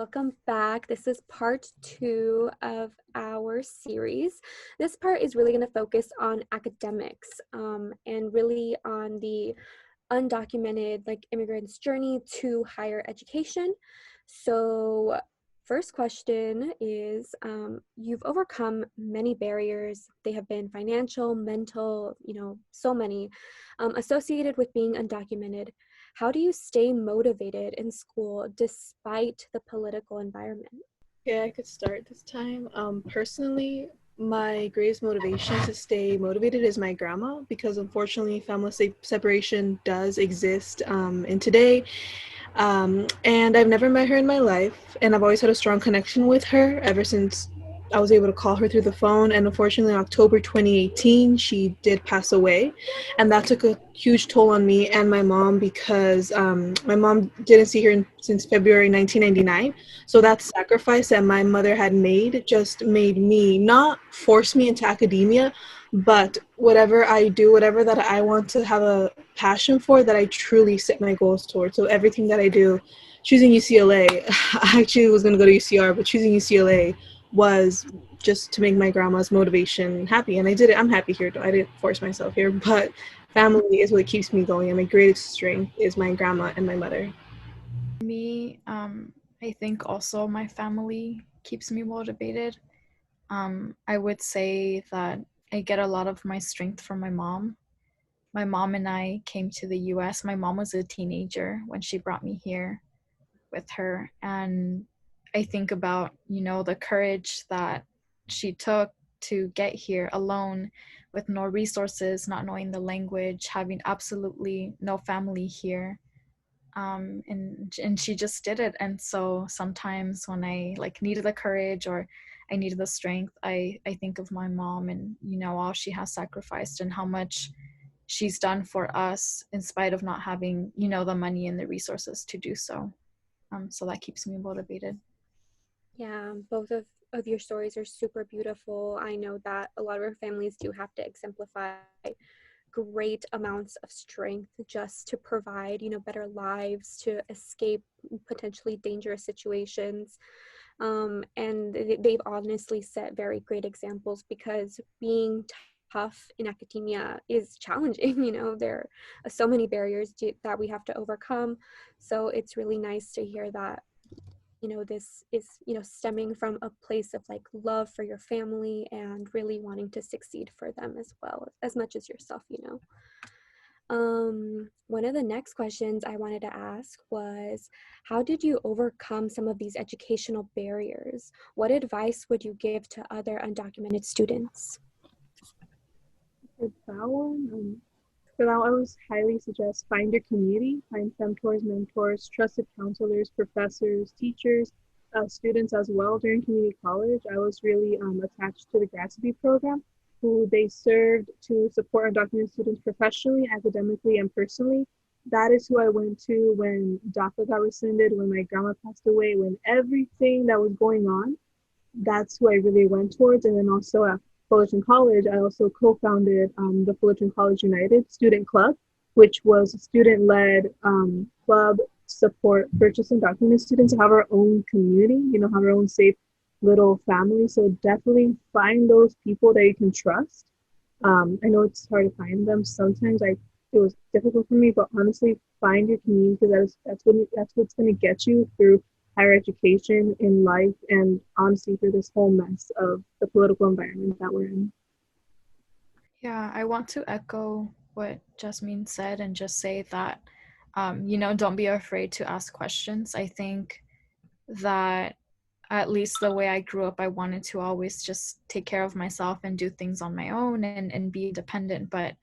welcome back. This is part 2 of our series. This part is really going to focus on academics and really on the undocumented immigrants' journey to higher education. So first question is, you've overcome many barriers. They have been financial, mental, so many associated with being undocumented. How do you stay motivated in school despite the political environment? Yeah, I could start this time. Personally, my greatest motivation to stay motivated is my grandma, because unfortunately family separation does exist in today. And I've never met her in my life, and I've always had a strong connection with her ever since I was able to call her through the phone. And unfortunately, in October 2018, she did pass away, and that took a huge toll on me and my mom, because my mom didn't see her since February 1999. So that sacrifice that my mother had made just made me not force me into academia, but whatever I do, whatever that I want to have a passion for, that I truly set my goals towards. So everything that I do, choosing UCLA, I actually was going to go to UCR, but choosing UCLA was just to make my grandma's motivation happy. And I did it. I'm happy here. I didn't force myself here, but family is what keeps me going. And my greatest strength is my grandma and my mother. Me, I think also my family keeps me motivated. I would say that I get a lot of my strength from my mom. My mom and I came to the US. My mom was a teenager when she brought me here with her. And I think about, the courage that she took to get here alone with no resources, not knowing the language, having absolutely no family here. And she just did it. And so sometimes when I needed the courage or I needed the strength, I think of my mom and all she has sacrificed and how much she's done for us in spite of not having the money and the resources to do so. So that keeps me motivated. Yeah, both of your stories are super beautiful. I know that a lot of our families do have to exemplify great amounts of strength just to provide, better lives, to escape potentially dangerous situations. And they've honestly set very great examples, because being tough in academia is challenging. There are so many barriers that we have to overcome. So it's really nice to hear that this is stemming from a place of love for your family and really wanting to succeed for them as well, as much as yourself. One of the next questions I wanted to ask was, how did you overcome some of these educational barriers? What advice would you give to other undocumented students? For that I would highly suggest find your community, find mentors, trusted counselors, professors, teachers, students as well. During community college, I was really attached to the Grassroots program, who they served to support undocumented students professionally, academically, and personally. That is who I went to when DACA got rescinded, when my grandma passed away, when everything that was going on. That's who I really went towards. And then also at Fullerton College, I also co-founded the Fullerton College United Student Club, which was a student-led club to support purchasing undocumented students to have our own community, have our own safe little family. So definitely find those people that you can trust. I know it's hard to find them. Sometimes it was difficult for me, but honestly, find your community, because that's what's going to get you through higher education, in life, and honestly through this whole mess of the political environment that we're in. Yeah, I want to echo what Jasmine said and just say that, don't be afraid to ask questions. I think that at least the way I grew up, I wanted to always just take care of myself and do things on my own and be independent. But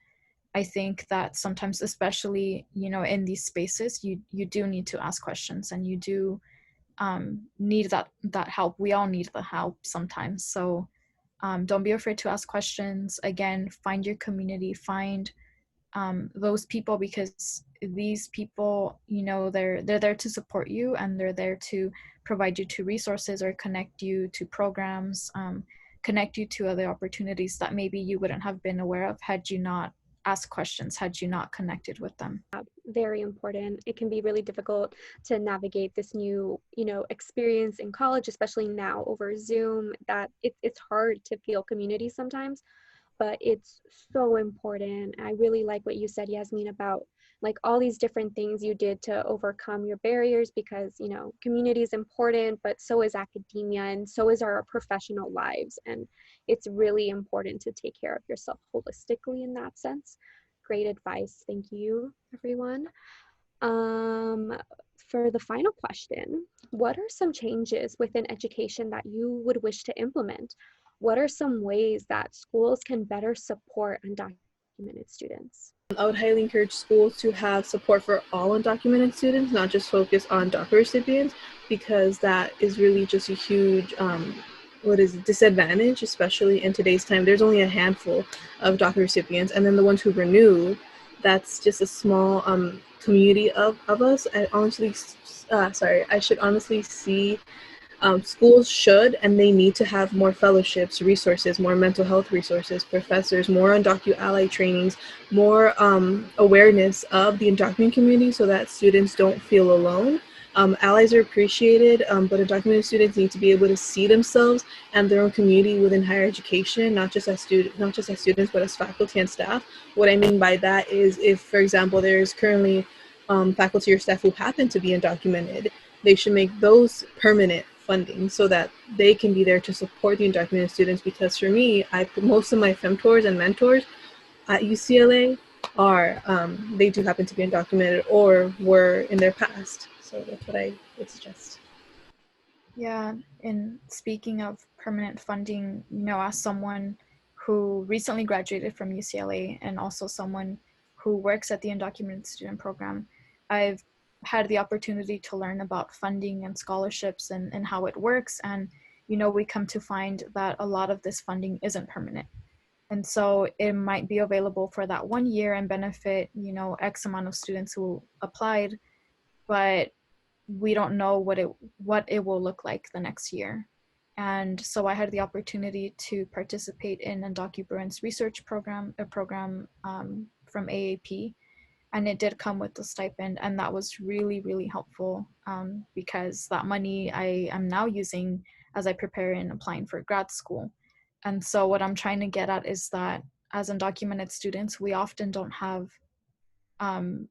I think that sometimes, especially, in these spaces, you do need to ask questions, and you do need that help. We all need the help sometimes. So don't be afraid to ask questions. Again, find your community, find those people, because these people, they're there to support you, and they're there to provide you to resources or connect you to programs, connect you to other opportunities that maybe you wouldn't have been aware of had you not ask questions had you not connected with them. Very important. It can be really difficult to navigate this new, experience in college, especially now over Zoom, that it's hard to feel community sometimes, but it's so important. I really like what you said, Yasmin, about like all these different things you did to overcome your barriers, because, community is important, but so is academia and so is our professional lives. And it's really important to take care of yourself holistically in that sense. Great advice. Thank you, everyone. Um, for the final question, what are some changes within education that you would wish to implement? What are some ways that schools can better support undocumented students? I would highly encourage schools to have support for all undocumented students, not just focus on DACA recipients, because that is really just a huge disadvantage, especially in today's time. There's only a handful of DACA recipients, and then the ones who renew, that's just a small community of us. I should honestly see schools should and they need to have more fellowships, resources, more mental health resources, professors, more undocu ally trainings, more awareness of the undocumented community so that students don't feel alone. Allies are appreciated, but undocumented students need to be able to see themselves and their own community within higher education, not just as students, but as faculty and staff. What I mean by that is, if, for example, there's currently faculty or staff who happen to be undocumented, they should make those permanent funding so that they can be there to support the undocumented students. Because for me, most of my femtors and mentors at UCLA are they do happen to be undocumented or were in their past. So that's what I would suggest. Yeah, and speaking of permanent funding, as someone who recently graduated from UCLA and also someone who works at the Undocumented Student Program, I've had the opportunity to learn about funding and scholarships and how it works. And, we come to find that a lot of this funding isn't permanent. And so it might be available for that 1 year and benefit, X amount of students who applied, but we don't know what it will look like the next year. And so I had the opportunity to participate in UndocuBruin's research program, a program from AAP, and it did come with the stipend, and that was really, really helpful because that money I am now using as I prepare in applying for grad school. And so what I'm trying to get at is that as undocumented students, we often don't have um,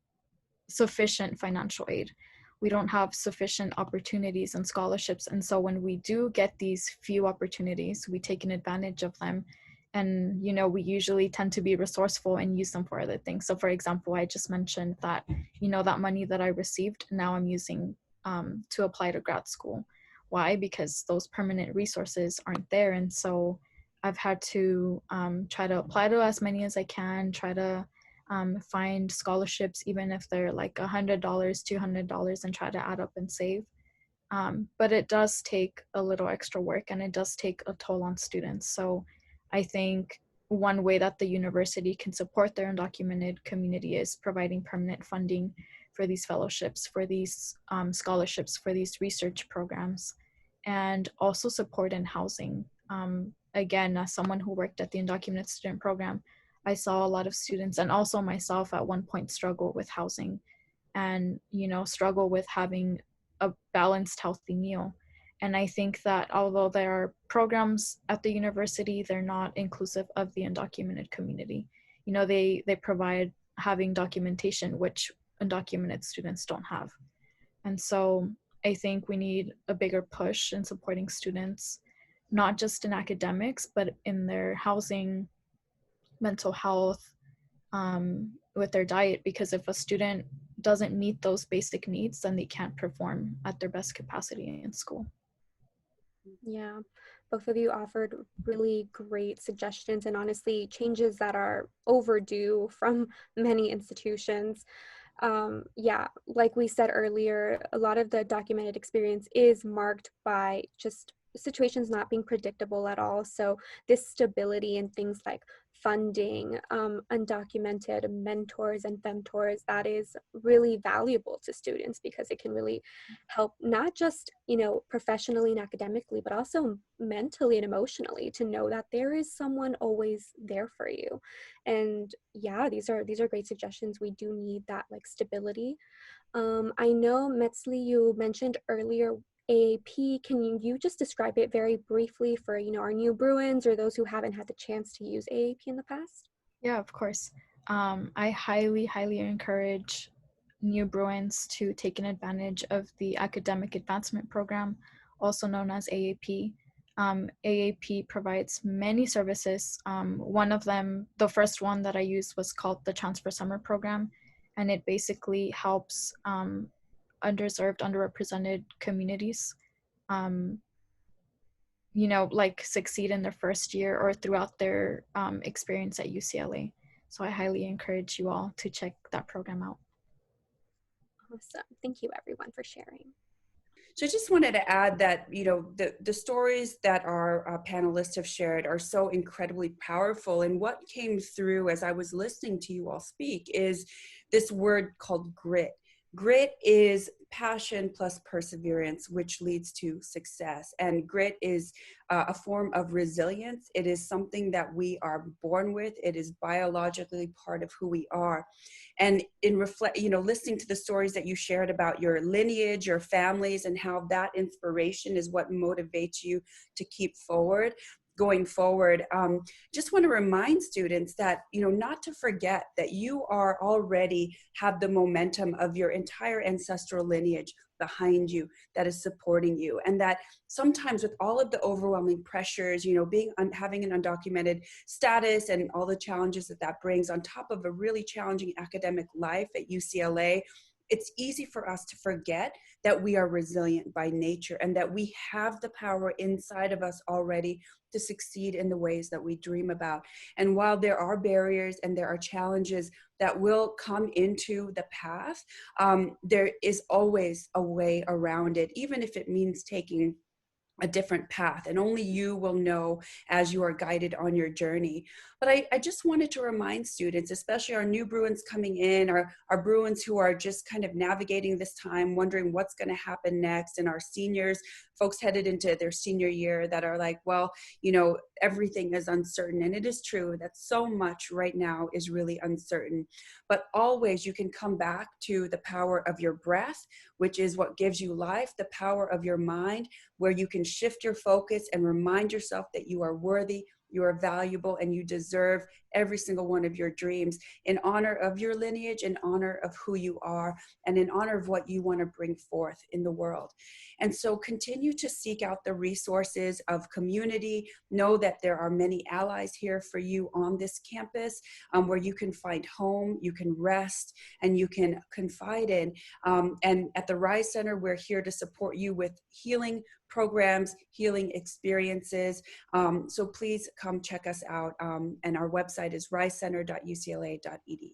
sufficient financial aid. We don't have sufficient opportunities and scholarships. And so when we do get these few opportunities, we take an advantage of them. And, we usually tend to be resourceful and use them for other things. So for example, I just mentioned that, that money that I received, now I'm using to apply to grad school. Why? Because those permanent resources aren't there. And so I've had to try to apply to as many as I can, try to find scholarships, even if they're like $100, $200, and try to add up and save. But it does take a little extra work and it does take a toll on students. So I think one way that the university can support their undocumented community is providing permanent funding for these fellowships, for these scholarships, for these research programs, and also support in housing. Again, as someone who worked at the Undocumented Student Program, I saw a lot of students and also myself at one point struggle with housing and, struggle with having a balanced, healthy meal. And I think that although there are programs at the university, they're not inclusive of the undocumented community. They provide having documentation, which undocumented students don't have. And so I think we need a bigger push in supporting students, not just in academics, but in their housing, mental health, with their diet, because if a student doesn't meet those basic needs, then they can't perform at their best capacity in school. Yeah, both of you offered really great suggestions and honestly changes that are overdue from many institutions. Yeah, like we said earlier, a lot of the documented experience is marked by just situations not being predictable at all. So this stability in things like funding undocumented mentors and femtors, that is really valuable to students because it can really help not just, you know, professionally and academically, but also mentally and emotionally, to know that there is someone always there for you. And yeah, these are great suggestions. We do need that like stability. I know, Metzli, you mentioned earlier AAP. Can you just describe it very briefly for, you know, our new Bruins or those who haven't had the chance to use AAP in the past? Yeah, of course. I highly encourage new Bruins to take an advantage of the Academic Advancement Program, also known as AAP. AAP provides many services. One of them, the first one that I used was called the Transfer Summer Program, and it basically helps underserved, underrepresented communities um, you know, like succeed in their first year or throughout their experience at UCLA. So I highly encourage you all to check that program out. Awesome. Thank you, everyone, for sharing. So I just wanted to add that, you know, the stories that our panelists have shared are so incredibly powerful. And what came through as I was listening to you all speak is this word called grit. Grit is passion plus perseverance, which leads to success. And grit is a form of resilience. It is something that we are born with. It is biologically part of who we are. And in listening to the stories that you shared about your lineage, your families, and how that inspiration is what motivates you to keep going forward. Just want to remind students that, you know, not to forget that you are already have the momentum of your entire ancestral lineage behind you that is supporting you, and that sometimes with all of the overwhelming pressures, you know, having an undocumented status and all the challenges that brings on top of a really challenging academic life at UCLA, it's easy for us to forget that we are resilient by nature and that we have the power inside of us already to succeed in the ways that we dream about. And while there are barriers and there are challenges that will come into the path, there is always a way around it, even if it means taking a different path, and only you will know as you are guided on your journey. But I just wanted to remind students, especially our new Bruins coming in, our Bruins who are just kind of navigating this time, wondering what's going to happen next, and our seniors, folks headed into their senior year that are like, well, you know, everything is uncertain. And it is true that so much right now is really uncertain. But always you can come back to the power of your breath, which is what gives you life, the power of your mind, where you can shift your focus and remind yourself that you are worthy, you are valuable, and you deserve every single one of your dreams in honor of your lineage, in honor of who you are, and in honor of what you want to bring forth in the world. And so continue to seek out the resources of community. Know that there are many allies here for you on this campus, where you can find home, you can rest, and you can confide in. And at the Rise Center, we're here to support you with healing programs, healing experiences. So please come check us out. And our website is risecenter.ucla.edu.